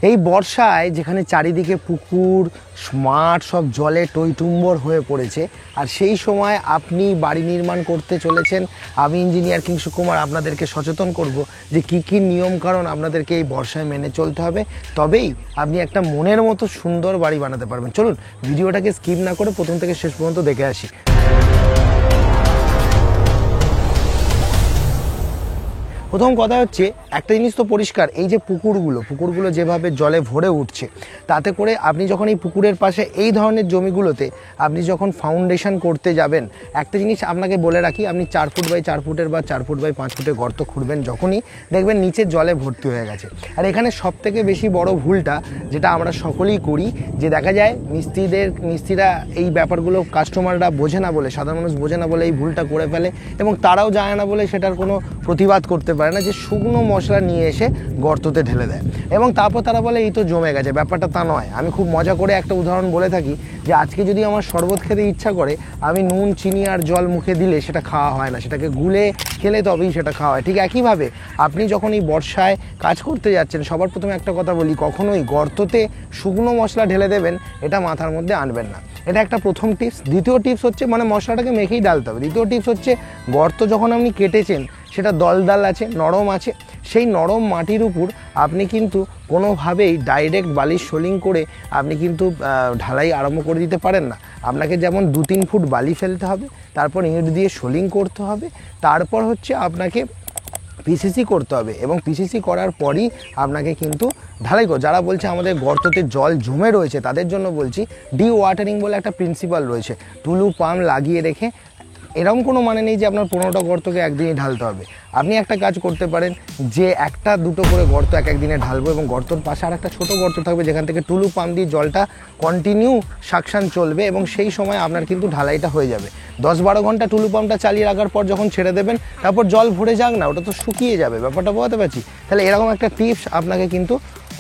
এই বর্ষায় যেখানে চারিদিকে পুকুর মাঠ সব জলে টইটুম্বর হয়ে পড়েছে, আর সেই সময় আপনি বাড়ি নির্মাণ করতে চলেছেন, আমি ইঞ্জিনিয়ার কিংসু কুমার আপনাদেরকে সচেতন করব যে কী কী নিয়মকানুন আপনাদেরকে এই বর্ষায় মেনে চলতে হবে, তবেই আপনি একটা মনের মতো সুন্দর বাড়ি বানাতে পারবেন। চলুন ভিডিওটাকে স্কিপ না করে প্রথম থেকে শেষ পর্যন্ত দেখে আসি। প্রথম কথা হচ্ছে, একটা জিনিস তো পরিষ্কার, এই যে পুকুরগুলো যেভাবে জলে ভরে উঠছে, তাতে করে আপনি যখন এই পুকুরের পাশে এই ধরনের জমিগুলোতে আপনি যখন ফাউন্ডেশন করতে যাবেন, একটা জিনিস আপনাকে বলে রাখি, আপনি 4 ফুট বাই 4 ফুটের বা 4 ফুট বাই 5 ফুটের গর্ত খুঁড়বেন, যখনই দেখবেন নিচে জলে ভর্তি হয়ে গেছে। আর এখানে সবথেকে বেশি বড় ভুলটা যেটা আমরা সকলেই করি, যে দেখা যায় মিস্ত্রিরা এই ব্যাপারগুলো কাস্টমাররা বোঝে না বলে, সাধারণ মানুষ বোঝে না বলে এই ভুলটা করে ফেলে, এবং তারাও জানে না বলে সেটার কোনো প্রতিবাদ করতে পারে না, যে শুকনো মশলা নিয়ে এসে গর্ততে ঢেলে দেয় এবং তারপর তারা বলে এই তো জমে গেছে। ব্যাপারটা তা নয়। আমি খুব মজা করে একটা উদাহরণ বলে থাকি যে আজকে যদি আমার শরবত খেতে ইচ্ছা করে, আমি নুন চিনি আর জল মুখে দিলে সেটা খাওয়া হয় না, সেটাকে গুলে খেলে তবেই সেটা খাওয়া হয়। ঠিক একইভাবে আপনি যখন এই বর্ষায় কাজ করতে যাচ্ছেন, সবার প্রথমে একটা কথা বলি, কখনোই গর্ততে শুকনো মশলা ঢেলে দেবেন এটা মাথার মধ্যে আনবেন না। এটা একটা প্রথম টিপস। দ্বিতীয় টিপস হচ্ছে, মানে মশলাটাকে মেখেই ডালতে হবে। দ্বিতীয় টিপস হচ্ছে, গর্ত যখন আপনি কেটেছেন সেটা দলদাল আছে, নরম আছে, সেই নরম মাটির উপর আপনি কিন্তু কোনোভাবেই ডাইরেক্ট বালির সোলিং করে আপনি কিন্তু ঢালাই আরম্ভ করে দিতে পারেন না। আপনাকে যেমন 2-3 ফুট বালি ফেলতে হবে, তারপর ইট দিয়ে সোলিং করতে হবে, তারপর হচ্ছে আপনাকে পিসিসি করতে হবে, এবং পিসিসি করার পরই আপনাকে কিন্তু ঢালাই যারা বলছে আমাদের গর্ততে জল জমে রয়েছে তাদের জন্য বলছি, ডি ওয়াটারিং বলে একটা প্রিন্সিপাল রয়েছে। টুলু পাম্প লাগিয়ে রেখে, এরকম কোনো মানে নেই যে আপনার 15টা গর্তকে একদিনই ঢালতে হবে। আপনি একটা কাজ করতে পারেন যে 1-2 করে গর্ত একদিনে ঢালবো, এবং গর্তর পাশে আর একটা ছোটো গর্ত থাকবে যেখান থেকে টুলু পাম্প দিয়ে জলটা কন্টিনিউ সাকশান চলবে, এবং সেই সময় আপনার কিন্তু ঢালাইটা হয়ে যাবে। 10-12 ঘন্টা টুলু পাম্পটা চালিয়ে রাখার পর যখন ছেড়ে দেবেন, তারপর জল ভরে যাক না, ওটা তো শুকিয়ে যাবে। ব্যাপারটা বোঝাতে পারছি? তাহলে এরকম একটা টিপস আপনাকে কিন্তু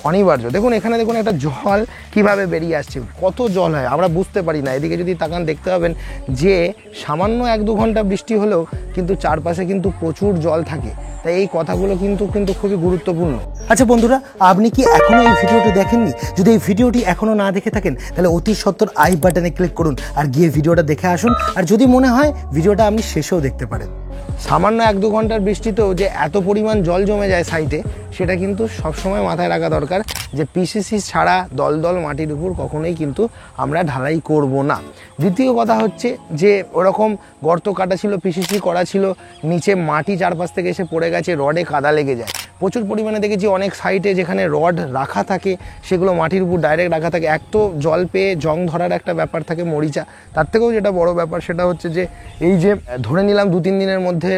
অনিবার্য। দেখুন এখানে দেখুন একটা জল কিভাবে বেরিয়ে আসছে, কত জল হয় আমরা বুঝতে পারি না। এদিকে যদি তাকান দেখতে পাবেন যে সামান্য 1-2 ঘন্টা বৃষ্টি হলেও কিন্তু চারপাশে কিন্তু প্রচুর জল থাকে। তাই এই কথাগুলো কিন্তু খুবই গুরুত্বপূর্ণ। আচ্ছা বন্ধুরা, আপনি কি এখনো এই ভিডিওটি দেখেননি? যদি এই ভিডিওটি এখনো না দেখে থাকেন, তাহলে অতি সত্বর আই বাটনে ক্লিক করুন আর গিয়ে ভিডিওটা দেখে আসুন। আর যদি মনে হয় ভিডিওটা আপনি শেষেও দেখতে পারেন। সামান্য 1-2 ঘন্টার বৃষ্টিতেও যে এত পরিমাণ জল জমে যায় সাইটে, সেটা কিন্তু সবসময় মাথায় রাখা দরকার যে পিসিসি ছাড়া দলদল মাটির উপর কখনোই কিন্তু আমরা ঢালাই করব না। দ্বিতীয় কথা হচ্ছে যে ওরকম গর্ত কাটা ছিল, পিসিসি করা ছিল, নিচে মাটি চারপাশ থেকে এসে পড়ে গেছে, রডে কাদা লেগে যায়। প্রচুর পরিমাণে দেখেছি অনেক সাইটে যেখানে রড রাখা থাকে সেগুলো মাটির উপর ডাইরেক্ট রাখা থাকে। এক তো জল পেয়ে জং ধরার একটা ব্যাপার থাকে, মরিচা। তার থেকেও যেটা বড় ব্যাপার সেটা হচ্ছে যে এই যে ধরে নিলাম 2-3 দিনের মধ্যে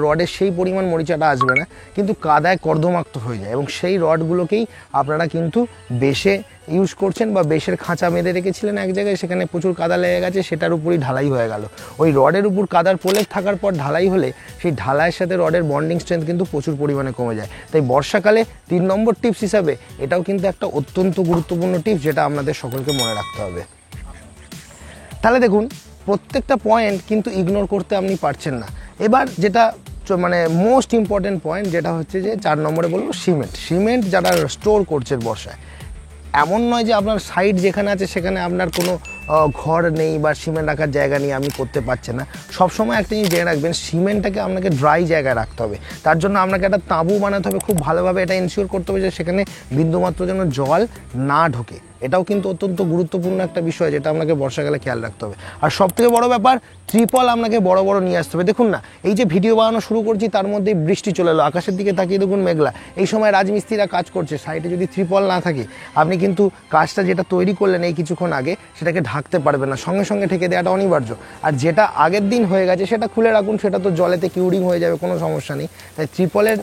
রডের সেই পরিমাণ মরিচাটা আসবে না, কিন্তু কাদায় কর্দমাক্ত হয়ে যায়, এবং সেই রডগুলোকেই আপনারা কিন্তু বেশে ইউজ করছেন বা বেশের খাঁচা বেঁধে রেখেছিলেন এক জায়গায়, সেখানে প্রচুর কাদা লেগে গেছে, সেটার উপরই ঢালাই হয়ে গেল। ওই রডের উপর কাদার প্রলেপ থাকার পর ঢালাই হলে সেই ঢালাইয়ের সাথে রডের বন্ডিং স্ট্রেংথ কিন্তু প্রচুর পরিমাণে কমে যায়। তাই বর্ষাকালে 3 নম্বর টিপস হিসাবে এটাও কিন্তু একটা অত্যন্ত গুরুত্বপূর্ণ টিপস, যেটা আপনাদের সকলকে মনে রাখতে হবে। তাহলে দেখুন প্রত্যেকটা পয়েন্ট কিন্তু ইগনোর করতে আপনি পারছেন না। এবার যেটা মানে মোস্ট ইম্পর্টেন্ট পয়েন্ট, যেটা হচ্ছে যে 4 নম্বরে বলবো সিমেন্ট যারা স্টোর করছেন বর্ষায়। এমন নয় যে আপনার সাইড যেখানে আছে সেখানে আপনার কোনো ঘর নেই বা সিমেন্ট রাখার জায়গা নেই, আপনি করতে পারছেন না। সবসময় একটা জিনিস জেনে রাখবেন, সিমেন্টটাকে আপনাকে ড্রাই জায়গায় রাখতে হবে। তার জন্য আপনাকে একটা তাঁবু বানাতে হবে, খুব ভালোভাবে এটা ইনশিওর করতে হবে যে সেখানে বিন্দুমাত্র যেন জল না ঢোকে। এটাও কিন্তু অত্যন্ত গুরুত্বপূর্ণ একটা বিষয়, যেটা আপনাকে বর্ষাকালে খেয়াল রাখতে হবে। আর সবথেকে বড় ব্যাপার, ত্রিপল আপনাকে বড় বড় নিয়ে আসতে হবে। দেখুন না, এই যে ভিডিও বানানো শুরু করছি তার মধ্যেই বৃষ্টি চলে এলো, আকাশের দিকে তাকিয়ে দেখুন মেঘলা। এই সময় রাজমিস্ত্রিরা কাজ করছে, সাইডে যদি ত্রিপল না থাকে আপনি কিন্তু কাজটা যেটা তৈরি করলেন এই কিছুক্ষণ আগে সেটাকে ঢাকতে পারবেন না, সঙ্গে সঙ্গে ঢেকে দেওয়াটা অনিবার্য। আর যেটা আগের দিন হয়ে গেছে সেটা খুলে রাখুন, সেটা তো জলেতে কিউরিং হয়ে যাবে, কোনো সমস্যা নেই। তাই ত্রিপলের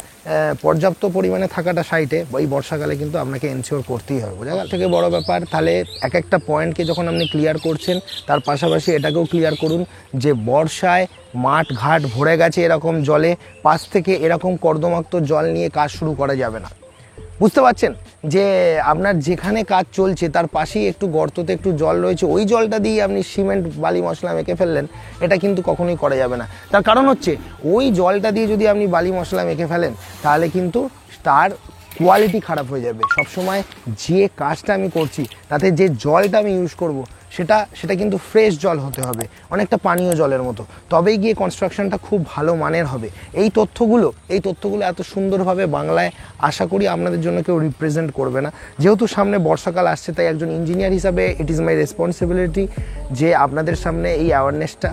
পর্যাপ্ত পরিমাণে থাকাটা সাইটে এই বর্ষাকালে কিন্তু আপনাকে এনশিওর করতেই হবে। বোঝা গেল? থেকে বড় ব্যাপার, তাহলে এক একটা পয়েন্টকে যখন আপনি ক্লিয়ার করছেন, তার পাশাপাশি এটাকেও ক্লিয়ার করুন যে বর্ষায় মাঠ ঘাট ভরে গেছে এরকম জলে, পাশ থেকে এরকম কর্দমাক্ত জল নিয়ে কাজ শুরু করা যাবে না। বুঝতে পারছেন যে আপনার যেখানে কাজ চলছে তার পাশেই একটু গর্ততে একটু জল রয়েছে, ওই জলটা দিয়ে আপনি সিমেন্ট বালি মশলা মেখে ফেললেন, এটা কিন্তু কখনোই করা যাবে না। তার কারণ হচ্ছে ওই জলটা দিয়ে যদি আপনি বালি মশলা মেখে ফেলেন তাহলে কিন্তু তার কোয়ালিটি খারাপ হয়ে যাবে। সবসময় যে কাজটা আমি করছি তাতে যে জলটা আমি ইউজ করব সেটা কিন্তু ফ্রেশ জল হতে হবে, অনেকটা পানীয় জলের মতো, তবেই গিয়ে কনস্ট্রাকশনটা খুব ভালো মানের হবে। এই তথ্যগুলো এত সুন্দরভাবে বাংলায় আশা করি আপনাদের জন্য কেউ রিপ্রেজেন্ট করবে না। যেহেতু সামনে বর্ষাকাল আসছে, তাই একজন ইঞ্জিনিয়ার হিসাবে ইট ইজ মাই রেসপন্সিবিলিটি যে আপনাদের সামনে এই অ্যাওয়ারনেসটা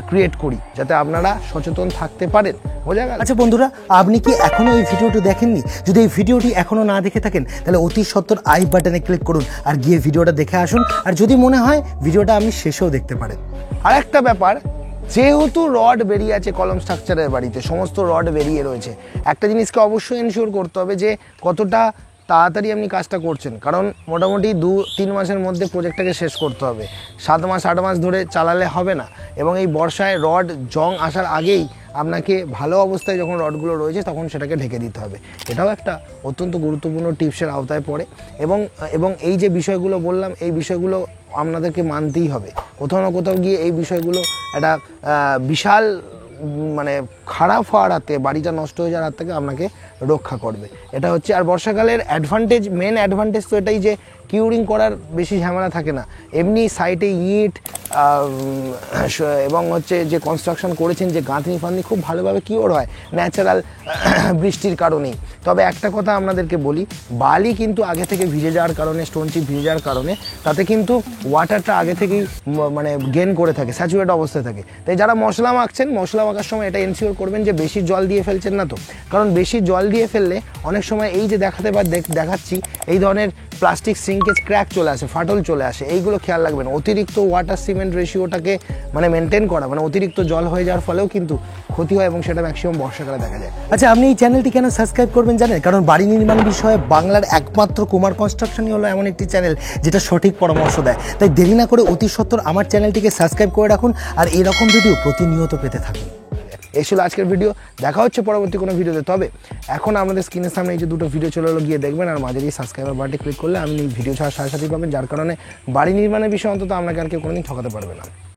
ক্রিয়েট করি, যাতে আপনারা সচেতন থাকতে পারেন। বোঝা গেল? আচ্ছা বন্ধুরা, আপনি কি এখনো এই ভিডিওটি দেখেননি? যদি এই ভিডিওটি এখনো না দেখে থাকেন তাহলে অতি সত্বর আই বাটনে ক্লিক করুন আর গিয়ে ভিডিওটা দেখে আসুন। আর যদি মনে হয় ভিডিওটা আপনি শেষেও দেখতে পারেন। আর একটা ব্যাপার, যেহেতু রড বেরিয়ে আছে কলম স্ট্রাকচারের বাড়িতে, সমস্ত রড বেরিয়ে রয়েছে, একটা জিনিসকে অবশ্যই এনশিওর করতে হবে যে কতটা তাড়াতাড়ি আপনি কাজটা করছেন। কারণ মোটামুটি 2-3 মাসের মধ্যে প্রজেক্টটাকে শেষ করতে হবে। 7 মাস 8 মাস ধরে চালালে হবে না। এবং এই বর্ষায় রড জং আসার আগেই আপনাকে ভালো অবস্থায় যখন রডগুলো রয়েছে তখন সেটাকে ঢেকে দিতে হবে। এটাও একটা অত্যন্ত গুরুত্বপূর্ণ টিপসের আওতায় পড়ে। এবং এই যে বিষয়গুলো বললাম, এই বিষয়গুলো আপনাদেরকে মানতেই হবে। কোথাও না কোথাও গিয়ে এই বিষয়গুলো একটা বিশাল মানে খারাপ হওয়ার হাতে, বাড়িটা নষ্ট হয়ে যাওয়ার হাত থেকে আপনাকে রক্ষা করবে। এটা হচ্ছে। আর বর্ষাকালের মেন অ্যাডভান্টেজ তো এটাই যে কিউরিং করার বেশি ঝামেলা থাকে না। এমনি সাইটে ইট এবং হচ্ছে যে কনস্ট্রাকশন করেছেন, যে গাঁথনি ফাঁথনি খুব ভালোভাবে কিওর হয় ন্যাচারাল বৃষ্টির কারণেই। তবে একটা কথা আপনাদেরকে বলি, বালি কিন্তু আগে থেকে ভিজে যাওয়ার কারণে, স্টোন চিপ ভিজে যাওয়ার কারণে তাতে কিন্তু ওয়াটারটা আগে থেকেই মানে গেন করে থাকে, স্যাচুরেট অবস্থায় থাকে। তাই যারা মশলা মাখছেন, মশলা মাখার সময় এটা এনশিওর করবেন যে বেশি জল দিয়ে ফেলছেন না তো। কারণ বেশি জল দিয়ে ফেললে অনেক সময় এই যে দেখাচ্ছি এই ধরনের প্লাস্টিক সিঙ্কেজ ক্র্যাক চলে আসে, ফাটল চলে আসে। এইগুলো খেয়াল রাখবেন। অতিরিক্ত ওয়াটার সিমেন্ট রেশিওটাকে মানে মেনটেন করা, মানে অতিরিক্ত জল হয়ে যাওয়ার ফলেও কিন্তু ক্ষতি হয়, এবং সেটা ম্যাক্সিমাম বর্ষাকালে দেখা যায়। আচ্ছা, আপনি এই চ্যানেলটি কেন সাবস্ক্রাইব করবেন জানেন? কারণ বাড়ি নির্মাণ বিষয়ে বাংলার একমাত্র কুমার কনস্ট্রাকশনই হলো এমন একটি চ্যানেল যেটা সঠিক পরামর্শ দেয়। তাই দেরি না করে অতি সত্বর আমার চ্যানেলটিকে সাবস্ক্রাইব করে রাখুন আর এরকম ভিডিও প্রতিনিয়ত পেতে থাকুন। এই ছিল আজকের ভিডিও। দেখা হচ্ছে পরবর্তী কোনো ভিডিওতে। তবে এখন আমাদের স্ক্রিনের সামনে এই যে দুটো ভিডিও চলে এলো, গিয়ে দেখবেন। আর মাঝে এই সাবস্ক্রাইবার বাটনে ক্লিক করলে আপনি ভিডিও ছাড়ার সাথে সাথেই পাবেন, যার কারণে বাড়ি নির্মাণের বিষয়ে অন্তত আপনাকে আর কেউ কোনোদিন ঠকাতে পারবে না।